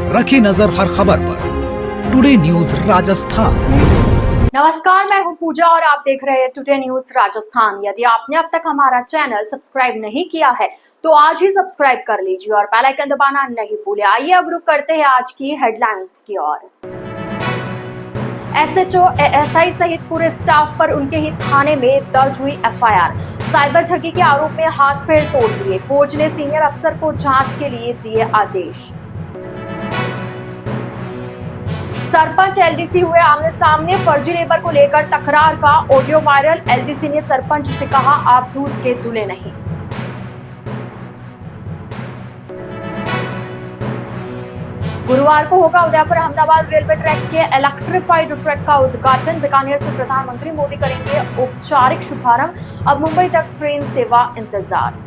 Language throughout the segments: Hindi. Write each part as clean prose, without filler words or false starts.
रखी नजर हर खबर पर। Today news Rajasthan. नमस्कार, मैं हूं पूजा और आप देख रहे हैं टुडे न्यूज राजस्थान। यदि आपने अब तक हमारा चैनल सब्सक्राइब नहीं किया है तो आज ही सब्सक्राइब कर लीजिए और बेल आइकन दबाना नहीं भूलें। आइए अब रुक करते हैं आज की हेडलाइंस की ओर। एसएचओ एएसआई सहित पूरे स्टाफ पर उनके ही थाने में दर्ज हुई एफआईआर। साइबर ठगी के आरोप में हाथ पैर तोड़ दिए। कोर्ट ने सीनियर अफसर को जांच के लिए दिए आदेश। सरपंच एलडीसी हुए आमने सामने। फर्जी लेबर को लेकर तकरार का ऑडियो वायरल। एलडीसी ने सरपंच से कहा, आप दूध के दूल्हे नहीं। गुरुवार को होगा उदयपुर अहमदाबाद रेलवे ट्रैक के इलेक्ट्रिफाइड ट्रैक का उद्घाटन। बीकानेर से प्रधानमंत्री मोदी करेंगे औपचारिक शुभारंभ। अब मुंबई तक ट्रेन सेवा इंतजार।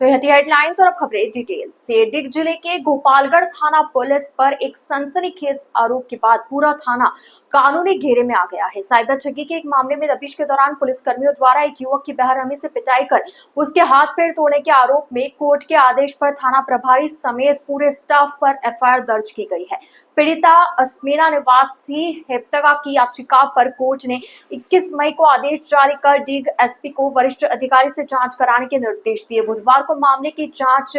तो यह थी हेडलाइंस और अब खबरें डिटेल से। डिग जिले के गोपालगढ़ थाना पुलिस पर एक सनसनीखेज आरोप के बाद पूरा थाना कानूनी घेरे में आ गया है। साइबर ठगी के एक मामले में दबिश के दौरान पुलिस कर्मियों द्वारा एक युवक की बेरहमी से पिटाई कर उसके हाथ पैर तोड़ने के आरोप में कोर्ट के आदेश पर थाना प्रभारी समेत पूरे स्टाफ पर एफआईआर दर्ज की गई है। पीड़िता अस्मीना निवासी हेप्तगा की याचिका पर कोर्ट ने 21 मई को आदेश जारी कर डिग एसपी को वरिष्ठ अधिकारी से जांच कराने के निर्देश दिए। बुधवार को मामले की जांच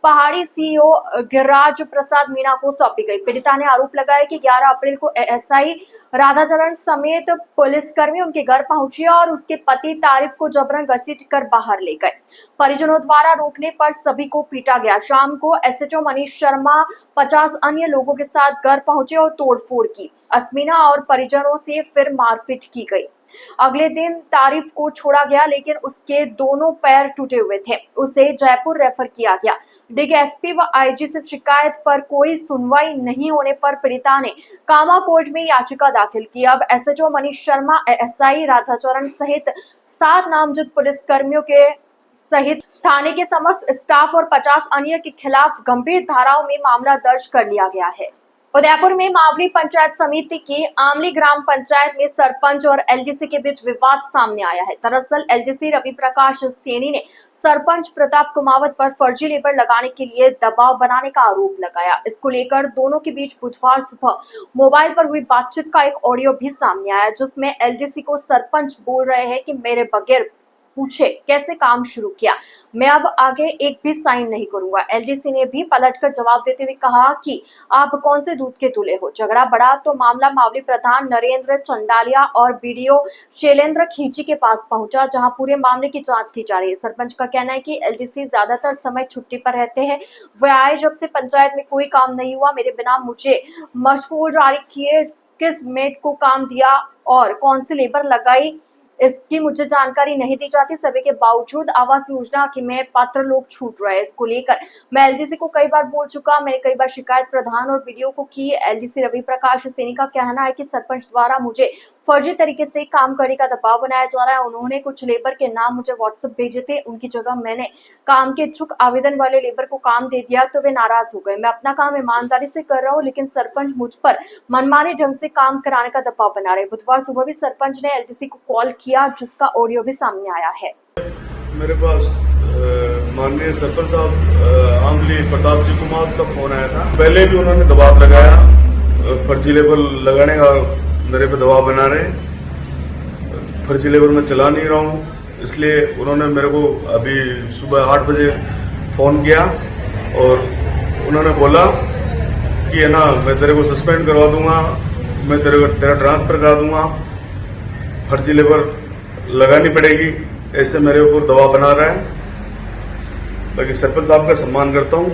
पहाड़ी सीईओ गिरिराज प्रसाद मीणा को सौंपी गई। पीड़िता ने आरोप लगाया कि 11 अप्रैल को एएसआई राधाचरण समेत पुलिसकर्मी उनके घर पहुंचे और उसके पति तारिफ को जबरन घसीट कर बाहर ले गए। परिजनों द्वारा रोकने पर सभी को पीटा गया। शाम को एसएचओ मनीष शर्मा 50 अन्य लोगों के साथ घर पहुंचे और तोड़फोड़ की। अस्मीना और परिजनों से फिर मारपीट की गई। अगले दिन तारिफ को छोड़ा गया लेकिन उसके दोनों पैर टूटे हुए थे। उसे जयपुर रेफर किया गया। डिग एसपी व आईजी से शिकायत पर कोई सुनवाई नहीं होने पर पीड़िता ने कामा कोर्ट में याचिका दाखिल की। अब एसएचओ मनीष शर्मा, एएसआई राधाचरण सहित 7 नामजद पुलिस कर्मियों के सहित थाने के समस्त स्टाफ और 50 अन्य के खिलाफ गंभीर धाराओं में मामला दर्ज कर लिया गया है। उदयपुर में मावली पंचायत समिति की आमली ग्राम पंचायत में सरपंच और एलडीसी के बीच विवाद सामने आया है। दरअसल एलडीसी रवि प्रकाश सैनी ने सरपंच प्रताप कुमावत पर फर्जी लेबर लगाने के लिए दबाव बनाने का आरोप लगाया। इसको लेकर दोनों के बीच बुधवार सुबह मोबाइल पर हुई बातचीत का एक ऑडियो भी सामने आया, जिसमें एलडीसी को सरपंच बोल रहे हैं कि मेरे बगैर पूछे कैसे काम शुरू किया, मैं अब आगे एक भी साइन नहीं करूंगा। एलडीसी ने भी पलटकर जवाब देते हुए कहा कि आप कौन से दूध के दूल्हे हो। झगड़ा बढ़ा तो मामला मावली प्रधान नरेंद्र चंडालिया और बीडीओ शैलेंद्र खींची के पास पहुंचा, जहां पूरे मामले की जांच की जा रही है। सरपंच का कहना है कि एलडीसी ज्यादातर समय छुट्टी पर रहते हैं। वे आए जब से पंचायत में कोई काम नहीं हुआ, मेरे बिना मुझे मशहूर जारी किए, किस मेट को काम दिया और कौन सी लेबर लगाई इसकी मुझे जानकारी नहीं दी जाती। सभी के बावजूद आवास योजना की में पात्र लोग छूट रहे हैं। इसको लेकर मैं एलडीसी को कई बार बोल चुका, मैंने कई बार शिकायत प्रधान और बीडीओ को की। एलडीसी रवि प्रकाश सैनी का कहना है कि सरपंच द्वारा मुझे फर्जी तरीके से काम करने का दबाव बनाया जा रहा है। उन्होंने कुछ लेबर के नाम मुझे व्हाट्सएप भेजे थे, उनकी जगह मैंने काम के इच्छुक आवेदन वाले लेबर को काम दे दिया तो वे नाराज हो गए। मैं अपना काम ईमानदारी से कर रहा हूँ लेकिन सरपंच मुझ पर मनमाने ढंग से काम कराने का दबाव बना रहे। बुधवार सुबह भी सरपंच ने एलडीसी को कॉल किया, जिसका ऑडियो भी सामने आया है। मेरे पास माननीय सरपंच साहब आमली प्रताप जी कुमार का फोन आया था। पहले भी उन्होंने दबाव लगाया, फर्जी लेबर लगाने का मेरे पे दबाव बना रहे। फर्जी लेबर मैं चला नहीं रहा हूँ, इसलिए उन्होंने मेरे को अभी सुबह 8 बजे फ़ोन किया और उन्होंने बोला कि है ना, मैं तेरे को सस्पेंड करवा दूंगा, मैं तेरा ट्रांसफ़र करा दूंगा, फर्जी लेबर लगानी पड़ेगी, ऐसे मेरे ऊपर दबाव बना रहा है। बाकी सरपंच साहब का सम्मान करता हूँ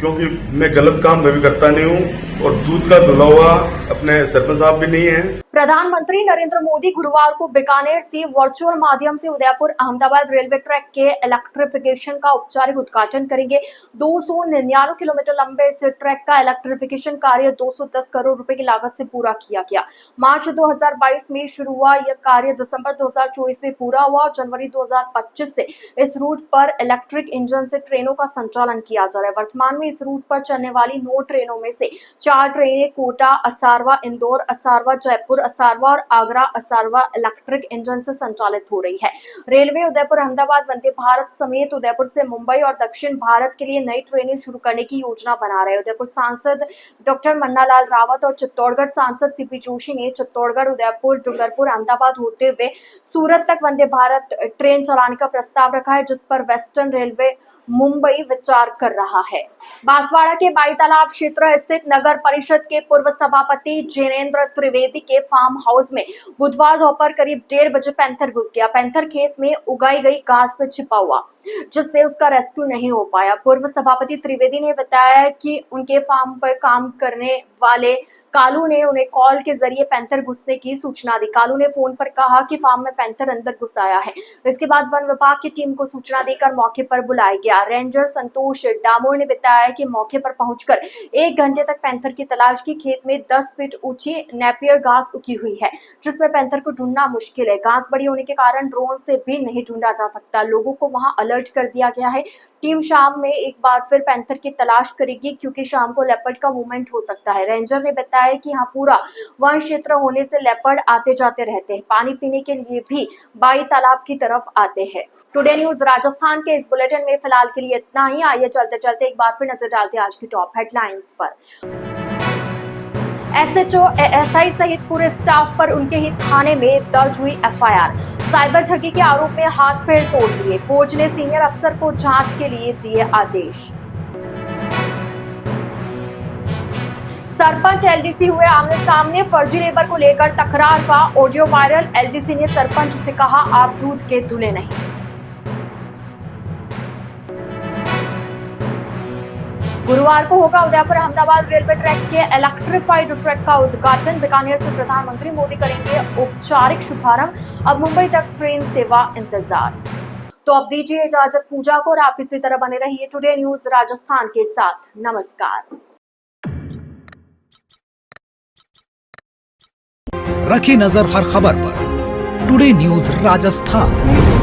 क्योंकि मैं गलत काम कभी करता नहीं हूँ और दूध का धुला हुआ अपने सरपंच साहब भी नहीं है। प्रधानमंत्री नरेंद्र मोदी गुरुवार को बीकानेर से वर्चुअल माध्यम से उदयपुर अहमदाबाद रेलवे ट्रैक के इलेक्ट्रिफिकेशन का औपचारिक उद्घाटन करेंगे। 299 किलोमीटर लंबे इस ट्रैक का इलेक्ट्रिफिकेशन कार्य 210 करोड़ रुपए की लागत से पूरा किया गया। मार्च 2022 में शुरू हुआ यह कार्य दिसंबर 2024 में पूरा हुआ और जनवरी 2025 से इस रूट पर इलेक्ट्रिक इंजन से ट्रेनों का संचालन किया जा रहा है। वर्तमान में इस रूट पर चलने वाली 9 ट्रेनों में से 4 ट्रेनें कोटा, असारवा, इंदौर, असारवा, जयपुर, असारवा और आगरा असारवा इलेक्ट्रिक इंजन से संचालित हो रही है। रेलवे उदयपुर अहमदाबाद वंदे भारत समेत उदयपुर से मुंबई और दक्षिण भारत के लिए नई ट्रेनें शुरू करने की योजना बना रहे हैं। उदयपुर सांसद डॉक्टर मन्नालाल रावत और चित्तौड़गढ़ सांसद सीपी जोशी ने चित्तौड़गढ़, उदयपुर, डूंगरपुर, अहमदाबाद होते हुए सूरत तक वंदे भारत ट्रेन चलाने का प्रस्ताव रखा है, जिस पर वेस्टर्न रेलवे मुंबई विचार कर रहा है। बांसवाड़ा के बाई तालाब क्षेत्र स्थित नगर परिषद के पूर्व सभापति जिनेंद्र त्रिवेदी के फार्म हाउस में बुधवार दोपहर करीब 1:30 बजे पैंथर घुस गया। पैंथर खेत में उगाई गई घास में छिपा हुआ, जिससे उसका रेस्क्यू नहीं हो पाया। पूर्व सभापति त्रिवेदी ने बताया कि उनके फार्म पर काम करने वाले कालू ने उन्हें कॉल के जरिए पैंथर घुसने की सूचना दी। कालू ने फोन पर कहा कि फार्म में पैंथर अंदर घुस आया है। इसके बाद वन विभाग की टीम को सूचना देकर मौके पर बुलाया गया। रेंजर संतोष डामोर ने बताया कि मौके पर पहुंचकर 1 घंटे तक पैंथर की तलाश की। खेत में 10 फीट ऊंची नेपियर घास उगी हुई है, जिसमें पैंथर को ढूंढना मुश्किल है। घास बड़ी होने के कारण ड्रोन से भी नहीं ढूंढा जा सकता। लोगों को वहां अलर्ट कर दिया गया है। टीम शाम में एक बार फिर पैंथर की तलाश करेगी, क्योंकि शाम को लेपर्ड का मूवमेंट हो सकता है। रेंजर ने बताया कि यहाँ पूरा वन क्षेत्र होने से लेपर्ड आते जाते रहते हैं। पानी पीने के लिए भी बाई तालाब की तरफ आते हैं। टुडे न्यूज राजस्थान के इस बुलेटिन में फिलहाल के लिए इतना ही। आइए चलते चलते एक बार फिर नजर डालते हैं आज की टॉप हेडलाइंस पर। एसएचओ, एएसआई सहित पूरे स्टाफ पर उनके ही थाने में दर्ज हुई एफआईआर। साइबर ठगी के आरोप में हाथ पैर तोड़ दिए। कोच ने सीनियर अफसर को जांच के लिए दिए आदेश। सरपंच एलडीसी हुए आमने सामने, फर्जी लेबर को लेकर तकरार का ऑडियो वायरल। एलडीसी ने सरपंच से कहा, आप दूध के धुले नहीं। गुरुवार को होगा उदयपुर अहमदाबाद रेलवे ट्रैक के इलेक्ट्रिफाइड ट्रैक का उद्घाटन। बीकानेर से प्रधानमंत्री मोदी करेंगे औपचारिक शुभारंभ। अब मुंबई तक ट्रेन सेवा इंतजार। तो अब दीजिए इजाजत पूजा को और आप इसी तरह बने रहिए टुडे न्यूज राजस्थान के साथ। नमस्कार। रखी नजर हर खबर पर। Today news Rajasthan.